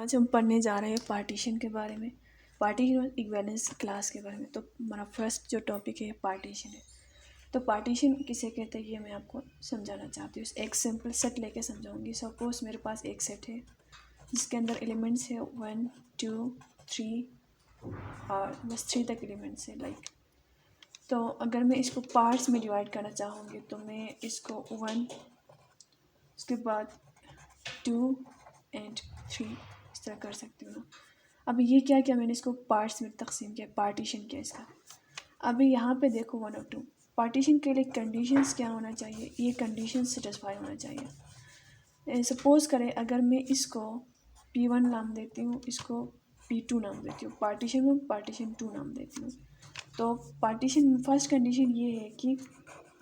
आज हम पढ़ने जा रहे हैं पार्टीशन के बारे में, पार्टीशन और इक्विवेलेंस क्लास के बारे में। तो हमारा फर्स्ट जो टॉपिक है पार्टीशन है। तो पार्टीशन किसे कहते हैं ये मैं आपको समझाना चाहती हूँ। एक सिंपल सेट लेके समझाऊंगी। सपोज मेरे पास एक सेट है जिसके अंदर एलिमेंट्स है 1 2 3 और बस 3 तक एलिमेंट्स है लाइक। तो अगर मैं इसको पार्ट्स में डिवाइड करना चाहूँगी तो मैं इसको 1 उसके बाद 2 एंड 3 इस तरह कर सकती हूँ ना। अभी ये क्या किया मैंने, इसको पार्ट्स में तकसीम किया, पार्टीशन किया इसका। अभी यहाँ पे देखो 1 और 2 पार्टीशन के लिए कंडीशंस क्या होना चाहिए, ये कंडीशन सेटिस्फाई होना चाहिए। सपोज़ करें अगर मैं इसको P1 नाम देती हूँ, इसको P2 नाम देती हूँ, पार्टीशन 1 पार्टीशन 2 नाम देती हूँ। तो पार्टीशन फर्स्ट कंडीशन ये है कि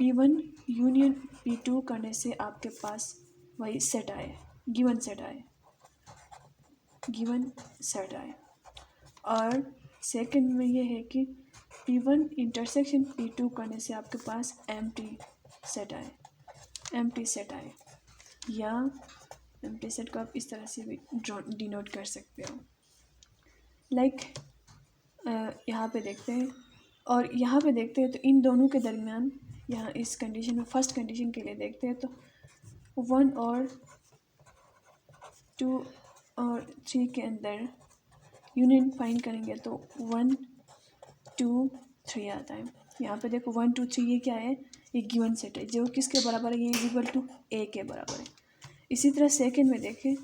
P1 यूनियन P2 करने से आपके पास वही सेट आए, गिवन सेट आए। और सेकंड में ये है कि P1 इंटरसेक्शन P2 करने से आपके पास एम्प्टी सेट आए, या एम्प्टी सेट को आप इस तरह से भी डिनोट कर सकते हो। लाइक यहाँ पे देखते हैं और यहाँ पे देखते हैं तो इन दोनों के दरमियान, यहाँ इस कंडीशन में फर्स्ट कंडीशन के लिए देखते हैं तो 1 और 2 और 3 के अंदर यूनियन फाइंड करेंगे तो 1 2 3 आता है। यहाँ पे देखो 1 2 3 ये क्या है, ये गिवन सेट है जो किसके बराबर है, ये इज इक्वल टू ए के बराबर है। इसी तरह सेकंड में देखें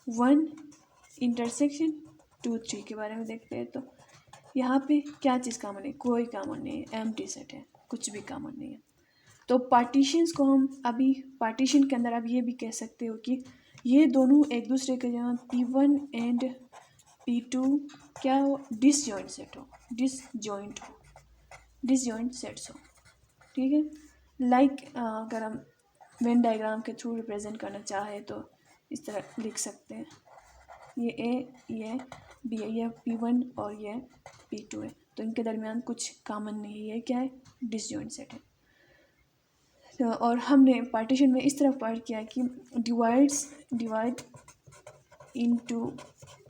1 इंटरसेक्शन 2 3 के बारे में देखते हैं तो यहाँ पे क्या चीज़ कॉमन है, कोई कॉमन नहीं है, एम्प्टी सेट है, कुछ भी कॉमन नहीं है। तो पार्टीशंस को हम अभी पार्टीशन के अंदर आप ये भी कह सकते हो कि ये दोनों एक दूसरे के जहाँ P1 एंड P2 क्या हो, डिसजॉइंट सेट्स हो, ठीक है। लाइक अगर हम वेन डायग्राम के थ्रू रिप्रेजेंट करना चाहे तो इस तरह लिख सकते हैं, ये ए ये बी है, ये P1 और ये P2 है, तो इनके दरमियान कुछ कॉमन नहीं है, क्या है, डिसजॉइंट सेट है। तो और हमने पार्टीशन में इस तरह पार्ट किया कि divide into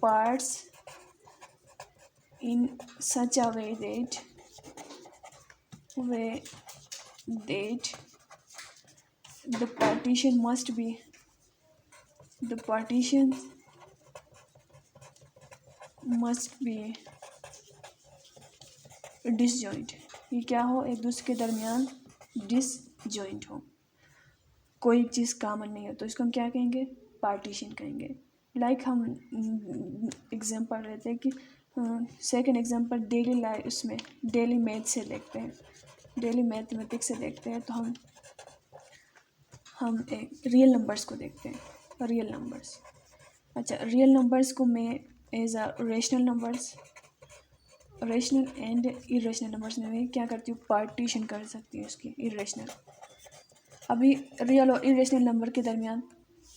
parts in such a way that the partition must be disjoint। ये क्या हो, एक दूसरे के दरमियान डिसजॉइंट हो, कोई चीज़ कॉमन नहीं हो, तो इसको हम क्या कहेंगे, पार्टीशन कहेंगे। लाइक हम एग्जांपल लेते हैं कि सेकंड एग्जांपल डेली मैथ से देखते हैं, डेली मैथमेटिक्स से देखते हैं। तो हम एक रियल नंबर्स को देखते हैं, रियल नंबर्स को मैं as a rational and irrational numbers में मैं क्या करती हूँ, पार्टीशन कर सकती हूँ इसकी इरेशनल। अभी रियल और इरेशनल नंबर के दरमियान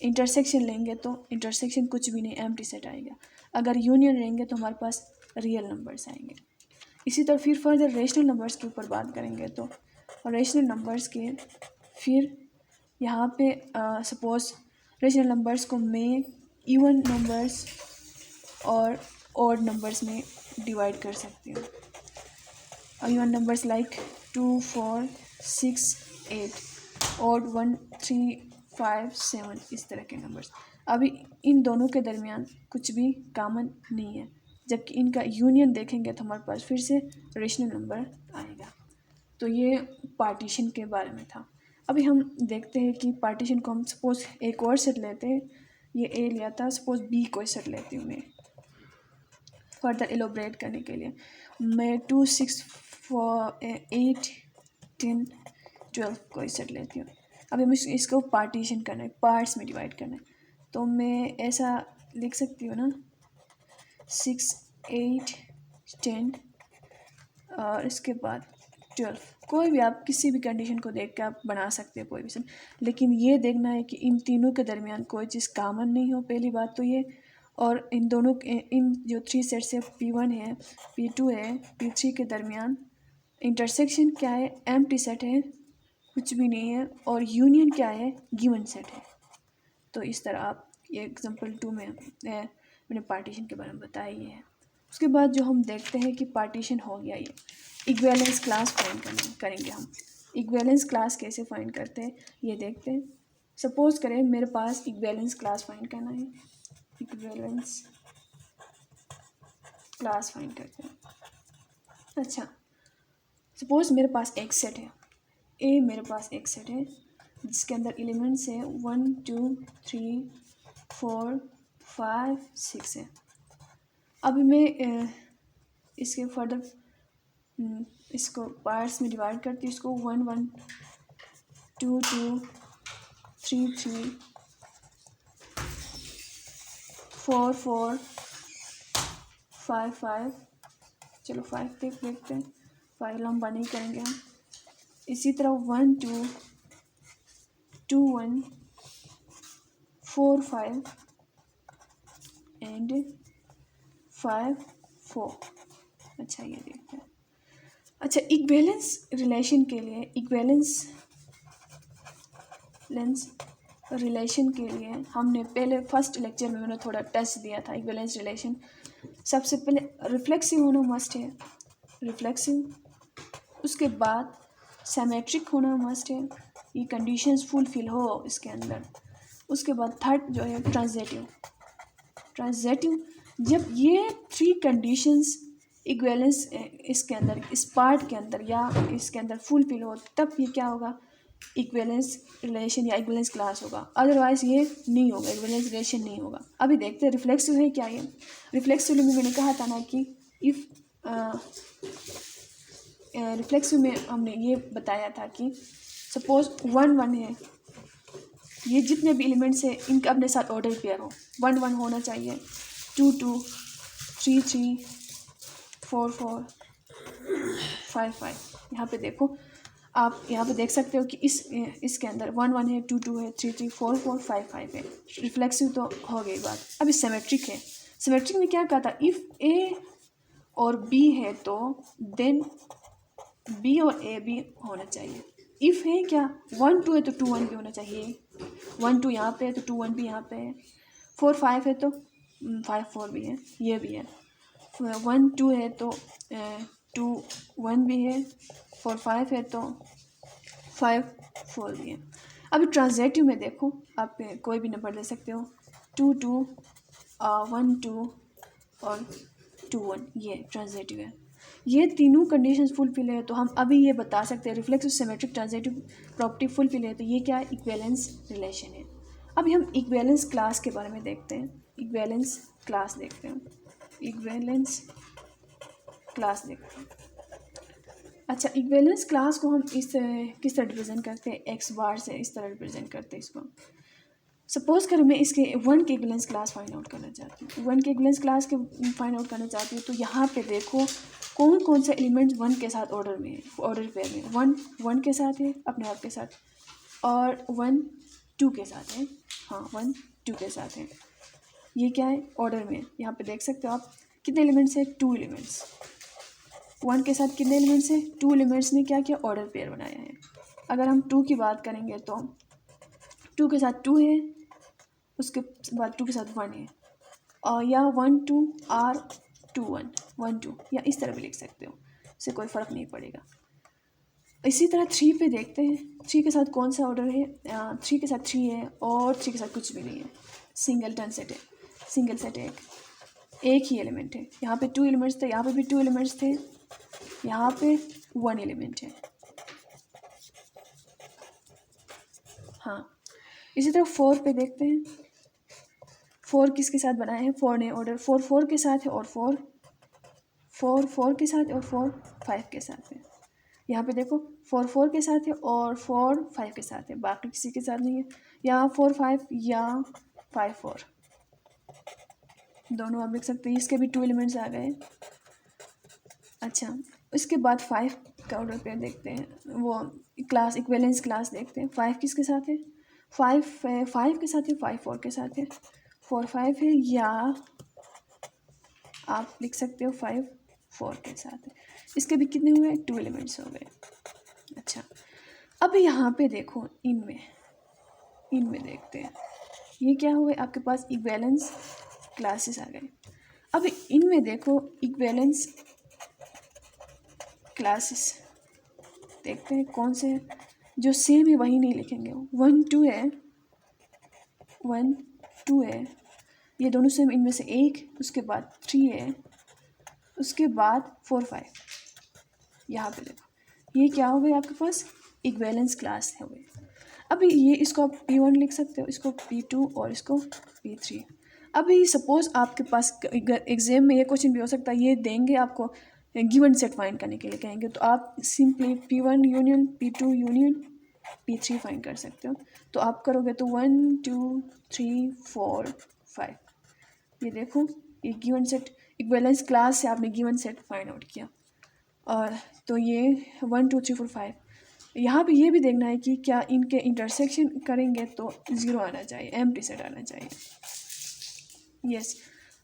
इंटरसेक्शन लेंगे तो इंटरसेक्शन कुछ भी नहीं, एम्प्टी सेट आएगा। अगर यूनियन लेंगे तो हमारे पास रियल नंबर्स आएंगे। इसी तरह फिर फर्दर रेशनल नंबर्स के ऊपर बात करेंगे तो रेशनल नंबर्स के फिर यहाँ पे सपोज रेशनल नंबर्स को मैं इवन नंबर्स और ऑड नंबर्स में डिवाइड कर सकती हूँ। इवन नंबर्स लाइक 2 4 6 8, ऑड 1 3 5 7, इस तरह के नंबर्स। अभी इन दोनों के दरमियान कुछ भी कॉमन नहीं है, जबकि इनका यूनियन देखेंगे तो हमारे पास फिर से रेशनल नंबर आएगा। तो ये पार्टीशन के बारे में था। अभी हम देखते हैं कि पार्टीशन को हम सपोज एक और सेट लेते हैं, ये ए लिया था, सपोज बी को सेट लेती हूँ मैं फर्दर एलोबरेट करने के लिए। मैं 2 6 4 8 10 12 को सेट लेती हूँ। अभी मुझे इसको पार्टीशन करना है, पार्ट्स में डिवाइड करना है, तो मैं ऐसा लिख सकती हूँ ना, 6 8 10 और इसके बाद 12। कोई भी आप किसी भी कंडीशन को देख के आप बना सकते हैं कोई भी सेट, लेकिन ये देखना है कि इन तीनों के दरमियान कोई चीज़ कॉमन नहीं हो, पहली बात तो ये। और इन जो 3 सेट से P1 है P2 है P3 के दरमियान इंटरसेक्शन क्या है, एम्प्टी सेट है, कुछ भी नहीं है, और यूनियन क्या है, गिवन सेट है। तो इस तरह आप ये एग्जांपल 2 में मैंने पार्टीशन के बारे में बताया ही है। उसके बाद जो हम देखते हैं कि पार्टीशन हो गया, ये इक्विवेलेंस क्लास फाइंड करेंगे हम। इक्विवेलेंस क्लास कैसे फाइंड करते हैं ये देखते हैं। सपोज करें मेरे पास इक्विवेलेंस क्लास फाइंड करना है, इक्विवेलेंस क्लास फाइंड करते हैं। अच्छा, सपोज मेरे पास एक सेट है ए, मेरे पास एक सेट है जिसके अंदर एलिमेंट्स है 1 2 3 4 5 6 है। अभी मैं इसके फर्दर इसको पार्ट्स में डिवाइड करती हूँ। इसको 1 1 2 2 3 3 4 4 5 5। चलो 5 देखते हैं, 5 लंबा नहीं करेंगे हम। इसी तरह 1 2 2 1 4 5 एंड 5 4। अच्छा ये देखते हैं। अच्छा, इक्विवेलेंस रिलेशन के लिए, इक्विवेलेंस रिलेशन के लिए हमने पहले फर्स्ट लेक्चर में मैंने थोड़ा टच दिया था। इक्विवेलेंस रिलेशन सबसे पहले रिफ्लेक्सिव होना मस्ट है, रिफ्लेक्सिव। उसके बाद सिमेट्रिक होना मस्ट है, ये कंडीशंस फुलफिल हो इसके अंदर। उसके बाद थर्ड जो है ट्रांजिटिव। ट्रांजिटिव जब ये 3 कंडीशंस इक्विवेलेंस इसके अंदर, इस पार्ट के अंदर या इसके अंदर फुलफिल हो, तब ये क्या होगा, इक्विवेलेंस रिलेशन या इक्विवेलेंस क्लास होगा। अदरवाइज ये नहीं होगा, इक्विवेलेंस रिलेशन नहीं होगा। अभी देखते हैं रिफ्लेक्सिव है क्या ये। रिफ्लेक्सिव में मैंने कहा था ना कि इफ़ रिफ्लेक्सिव में हमने ये बताया था कि सपोज 1 1 है, ये जितने भी एलिमेंट्स हैं इनका अपने साथ ऑर्डर पेयर हो। 1 1 होना चाहिए, 2 2 3 3 4 4 5 5। यहाँ पे देखो, आप यहाँ पे देख सकते हो कि इसके अंदर 1 1 है, 2 2 है, 3 3 4 4 5 5 है। रिफ्लेक्सिव तो हो गई बात। अभी सिमेट्रिक है। सिमेट्रिक में क्या कहा था, इफ़ ए और बी है तो देन बी और ए भी होना चाहिए। इफ़ है क्या, 1 2 है तो 2 1 भी होना चाहिए। 1 2 यहाँ पे है तो 2 1 भी यहाँ पे है। 4 5 है तो 5 4 भी है, ये भी है। 1 2 है तो 2 1 भी है। 4 5 है तो 5 4 भी है। अभी ट्रांजिटिव में देखो, आप कोई भी नंबर ले सकते हो, 2 2 1 2 और 2 1, ये ट्रांजिटिव है। ये तीनों कंडीशंस फुलफिल है तो हम अभी ये बता सकते हैं reflexive symmetric transitive property fulfil है तो ये क्या है, इक्विवेलेंस रिलेशन है। अभी हम इक्विवेलेंस क्लास के बारे में देखते हैं। इक्विवेलेंस क्लास देखते हैं, इक्विवेलेंस क्लास देखते हैं। अच्छा, इक्विवेलेंस क्लास को हम किस तरह रिप्रेजेंट करते हैं, एक्स बार से इस तरह रिप्रेजेंट करते हैं इसको। सपोज करें मैं इसके 1 के इक्विवेलेंस क्लास फाइंड आउट करना चाहती हूँ, 1 के इक्विवेलेंस क्लास के फाइंड आउट करना चाहती हूँ तो यहाँ पे देखो कौन कौन से एलिमेंट्स 1 के साथ ऑर्डर में है, ऑर्डर पेयर में। 1 1 के साथ है अपने आप के साथ, और 1 2 के साथ है, हाँ 1 2 के साथ है। ये क्या है, ऑर्डर में। यहाँ पे देख सकते हो आप कितने एलिमेंट्स है, 2 एलिमेंट्स। 1 के साथ कितने एलिमेंट्स है, 2 एलिमेंट्स ने क्या किया, ऑर्डर पेयर बनाया है। अगर हम 2 की बात करेंगे तो 2 के साथ 2 है, उसके बाद 2 के साथ 1 है, और या 1 2 आर 2 1 1 2, या इस तरह भी लिख सकते हो, इससे कोई फ़र्क नहीं पड़ेगा। इसी तरह 3 पे देखते हैं, 3 के साथ कौन सा ऑर्डर है, 3 के साथ 3 है और 3 के साथ कुछ भी नहीं है, सिंगल सेट है, सिंगल सेट है, एक ही एलिमेंट है। यहाँ पे 2 एलिमेंट्स थे, यहाँ पे भी 2 एलिमेंट्स थे, यहाँ पे 1 एलिमेंट है। हाँ, इसी तरह 4 पे देखते हैं, 4 किसके साथ बनाए हैं, 4 ने ऑर्डर, 4 4 के साथ है और 4 4 4 के साथ है और 4 5 के साथ है। यहाँ पे देखो 4 4 के साथ है और 4 5 के साथ है, बाकी किसी के साथ नहीं है। यहाँ 4 5 या 5 4 दोनों आप लिख सकते हैं, इसके भी 2 एलिमेंट्स आ गए। अच्छा, इसके बाद 5 का ऑर्डर पे देखते हैं, वो क्लास इक्विवेलेंस क्लास देखते हैं। 5 किसके साथ है, 5 5 के साथ है, 5 4 के साथ है, 4 5 है, या आप लिख सकते हो 5 4 के साथ है। इसके भी कितने हुए, 2 एलिमेंट्स हो गए। अच्छा, अब यहाँ पे देखो, इनमें देखते हैं ये क्या हुए, आपके पास इक्विवेलेंस क्लासेस आ गए। अब इनमें देखो इक्विवेलेंस क्लासेस, देखते हैं कौन से हैं। जो सेम है वही नहीं लिखेंगे। 1 2 है, 1 2 है, ये दोनों सेम, इनमें से एक, उसके बाद 3 है, उसके बाद 4 5। यहाँ पे देखो ये क्या हो गया आपके पास, इक्विवेलेंस क्लास है हुए। अभी ये इसको आप P1 लिख सकते हो, इसको P2 और इसको P3। अभी सपोज आपके पास एग्जाम में ये क्वेश्चन भी हो सकता है, ये देंगे आपको गिवन सेट फाइंड करने के लिए कहेंगे, तो आप simply P1 union P2 union P3 find कर सकते हो। तो आप करोगे तो 1 2 3 4 5, ये देखो ये गिवन सेट इक्विवेलेंस क्लास से आपने गिवन सेट फाइंड आउट किया। और तो ये 1 2 3 4 5, यहाँ पे ये भी देखना है कि क्या इनके इंटरसेक्शन करेंगे तो 0 आना चाहिए, एम्प्टी सेट आना चाहिए। यस,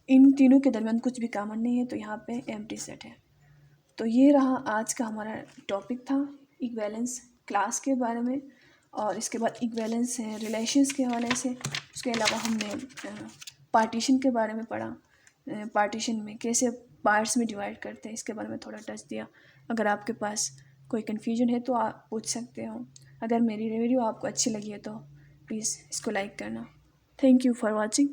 इन तीनों के दरमियान कुछ भी कॉमन नहीं है, तो यहाँ पे एम्प्टी सेट है। तो ये रहा आज का हमारा टॉपिक था इक्विवेलेंस क्लास के बारे में, और इसके बाद इक्विवेलेंस है रिलेशंस के हवाले से। उसके अलावा हमने पार्टीशन के बारे में पढ़ा, पार्टीशन में कैसे पार्ट्स में डिवाइड करते हैं, इसके बारे में थोड़ा टच दिया। अगर आपके पास कोई कन्फ्यूजन है तो आप पूछ सकते हो। अगर मेरी वीडियो आपको अच्छी लगी है तो प्लीज़ इसको लाइक करना। Thank you for watching.